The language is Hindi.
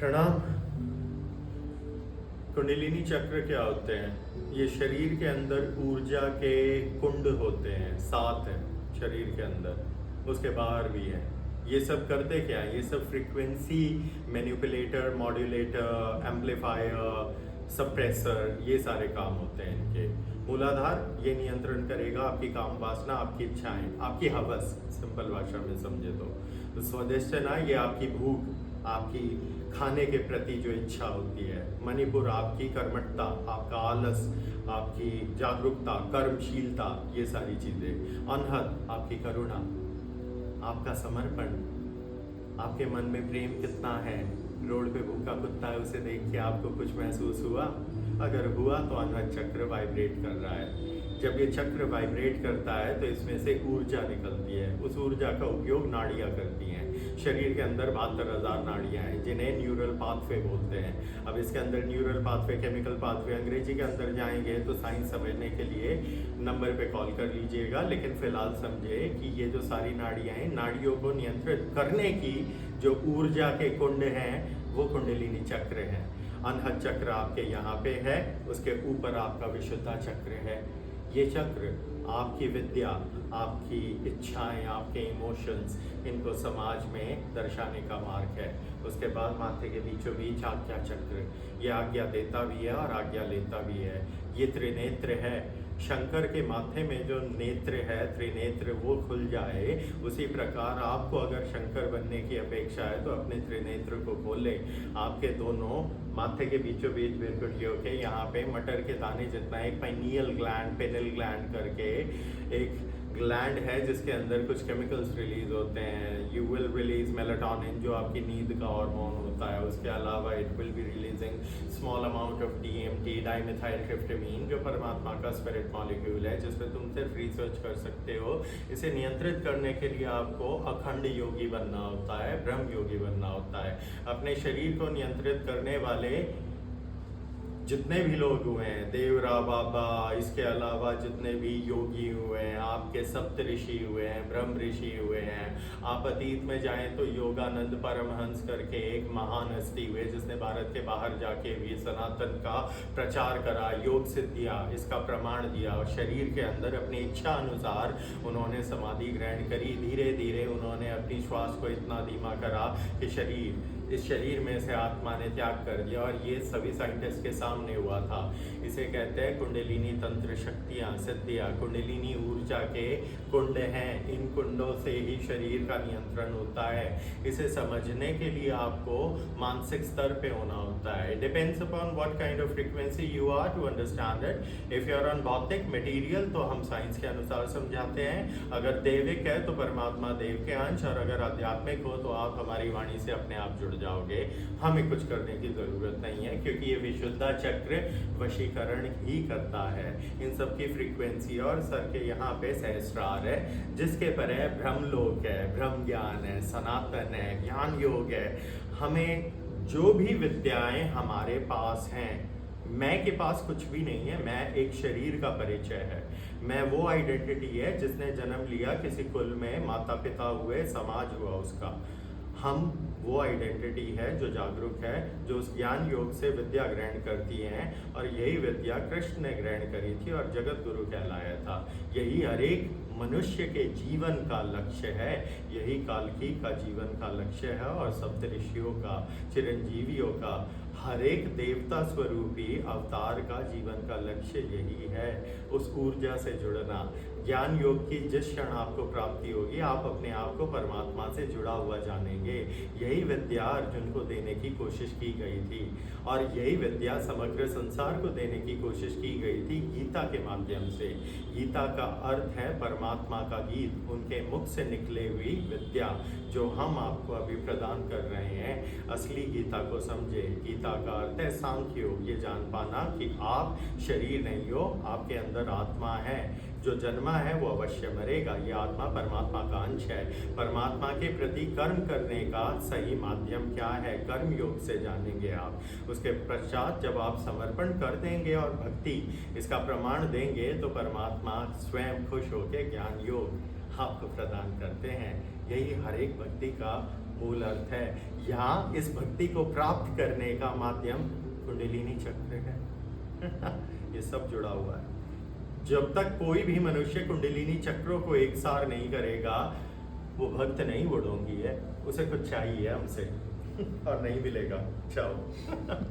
प्रणाम। कुंडलिनी चक्र क्या होते हैं? ये शरीर के अंदर ऊर्जा के कुंड होते हैं, 7 हैं शरीर के अंदर, उसके बाहर भी हैं। ये सब करते क्या है? ये सब frequency manipulator, modulator, amplifier, suppressor, ये सारे काम होते हैं इनके। मूलाधार ये नियंत्रण करेगा आपकी काम वासना, आपकी इच्छाएं, आपकी हवस, सिंपल भाषा में समझे तो स्वादिष्टना ये आपकी भूख, आपकी खाने के प्रति जो इच्छा होती है। मणिपुर आपकी कर्मठता, आपका आलस, आपकी जागरूकता, कर्मशीलता, ये सारी चीज़ें। अनहद आपकी करुणा, आपका समर्पण, आपके मन में प्रेम कितना है। रोड पे भूखा कुत्ता है, उसे देख के आपको कुछ महसूस हुआ? अगर हुआ तो अनहद चक्र वाइब्रेट कर रहा है। जब ये चक्र वाइब्रेट करता है तो इसमें से ऊर्जा निकलती है। उस ऊर्जा का उपयोग नाड़ियाँ करती हैं। शरीर के अंदर 72,000 नाड़ियाँ हैं जिन्हें न्यूरल पाथवे बोलते हैं। अब इसके अंदर न्यूरल पाथवे, केमिकल पाथवे, अंग्रेजी के अंदर जाएंगे तो साइंस समझने के लिए नंबर पे कॉल कर लीजिएगा। लेकिन फिलहाल समझे कि ये जो सारी नाड़ियाँ हैं, नाड़ियों को नियंत्रित करने की जो ऊर्जा के कुंड हैं वो कुंडलिनी चक्र हैं। अनहद चक्र आपके यहाँ पे है, उसके ऊपर आपका विशुद्धा चक्र है। ये चक्र आपकी विद्या, आपकी इच्छाएं, आपके इमोशंस, इनको समाज में दर्शाने का मार्ग है। उसके बाद माथे के बीचों बीच आज्ञा चक्र, ये आज्ञा देता भी है और आज्ञा लेता भी है। ये त्रिनेत्र है। शंकर के माथे में जो नेत्र है, त्रिनेत्र, वो खुल जाए, उसी प्रकार आपको अगर शंकर बनने की अपेक्षा है तो अपने त्रिनेत्र को खोलें। आपके दोनों माथे के बीचों बीच बिरकुटियों के यहाँ पे मटर के दाने जितना एक पाइनियल ग्लैंड, पेनिल ग्लैंड करके एक ग्लैंड है जिसके अंदर कुछ केमिकल्स रिलीज होते हैं। यू विल रिलीज मेलाटोनिन जो आपकी नींद का हार्मोन होता है। उसके अलावा it will be releasing small amount of DMT, dimethyl tryptamine, जो परमात्मा का स्पिरिट मॉलिक्यूल है, जिस पे तुम सिर्फ रिसर्च कर सकते हो। इसे नियंत्रित करने के लिए आपको अखंड योगी बनना होता है, ब्रह्म योगी बनना होता है। अपने शरीर को नियंत्रित करने वाले जितने भी लोग हुए हैं, देवरा बाबा, इसके अलावा जितने भी योगी हुए हैं, आपके सप्त ऋषि हुए हैं, ब्रह्म ऋषि हुए हैं। आप अतीत में जाएं तो योगानंद परमहंस करके एक महान हस्ती हुए जिसने भारत के बाहर जाके भी सनातन का प्रचार करा, योग सिद्धियाँ इसका प्रमाण दिया और शरीर के अंदर अपनी इच्छा अनुसार उन्होंने समाधि ग्रहण करी। धीरे धीरे उन्होंने अपनी श्वास को इतना धीमा करा कि इस शरीर में से आत्मा ने त्याग कर दिया और ये सभी साइंटिस्ट के सामने हुआ था। इसे कहते हैं कुंडलिनी तंत्र शक्तियाँ, सिद्धियाँ। कुंडलिनी ऊर्जा के कुंड हैं, इन कुंडों से ही शरीर का नियंत्रण होता है। इसे समझने के लिए आपको मानसिक स्तर पे होना होता है। Depends upon what kind of frequency you are to understand it. If you are on भौतिक मटेरियल तो हम साइंस के अनुसार समझाते हैं। अगर दैविक है तो परमात्मा देव के अंश, और अगर आध्यात्मिक हो तो आप हमारी वाणी से अपने आप जुड़ जाओगे। हमें कुछ करने की जरूरत नहीं है क्योंकि ये विशुद्धा चक्र वशीकरण ही करता है इन सब की फ्रीक्वेंसी। और सर के यहाँ पे सहस्रार है जिसके पर है ब्रह्मलोक है, ब्रह्म ज्ञान है, सनातन है, ज्ञान योग है। हमें जो भी विद्याएं हमारे पास हैं, मैं के पास कुछ भी नहीं है। मैं एक शरीर का परिचय है। मैं वो आइडेंटिटी है जिसने जन्म लिया किसी कुल में, माता पिता हुए, समाज हुआ उसका। हम वो आइडेंटिटी है जो जागरूक है, जो उस ज्ञान योग से विद्या ग्रहण करती हैं। और यही विद्या कृष्ण ने ग्रहण करी थी और जगत गुरु कहलाया था। यही हर एक मनुष्य के जीवन का लक्ष्य है, यही कालकी का जीवन का लक्ष्य है और सप्त ऋषियों का, चिरंजीवियों का, हर एक देवता स्वरूपी अवतार का जीवन का लक्ष्य यही है। उस ऊर्जा से जुड़ना। ज्ञान योग की जिस क्षण आपको प्राप्ति होगी आप अपने आप को परमात्मा से जुड़ा हुआ जानेंगे। यही विद्या अर्जुन को देने की कोशिश की गई थी और यही विद्या समग्र संसार को देने की कोशिश की गई थी गीता के माध्यम से। गीता का अर्थ है परमात्मा का गीत, उनके मुख से निकले हुई विद्या जो हम आपको अभी प्रदान कर रहे हैं। असली गीता को समझे। गीता का अर्थ है सांख्य योग, ये जान पाना कि आप शरीर नहीं हो, आपके अंदर आत्मा है। जो जन्मा है वो अवश्य मरेगा। ये आत्मा परमात्मा का अंश है। परमात्मा के प्रति कर्म करने का सही माध्यम क्या है, कर्म योग से जानेंगे आप। उसके पश्चात जब आप समर्पण कर देंगे और भक्ति इसका प्रमाण देंगे तो परमात्मा स्वयं खुश होकर ज्ञान योग आपको प्रदान करते हैं। यही हर एक भक्ति का मूल अर्थ है। यहाँ इस भक्ति को प्राप्त करने का माध्यम कुंडलिनी चक्र है। ये सब जुड़ा हुआ है। जब तक कोई भी मनुष्य कुंडलिनी चक्रों को एक सार नहीं करेगा, वो भक्त नहीं, वो ढोंगी है। उसे कुछ चाहिए हमसे और नहीं मिलेगा। चाओ।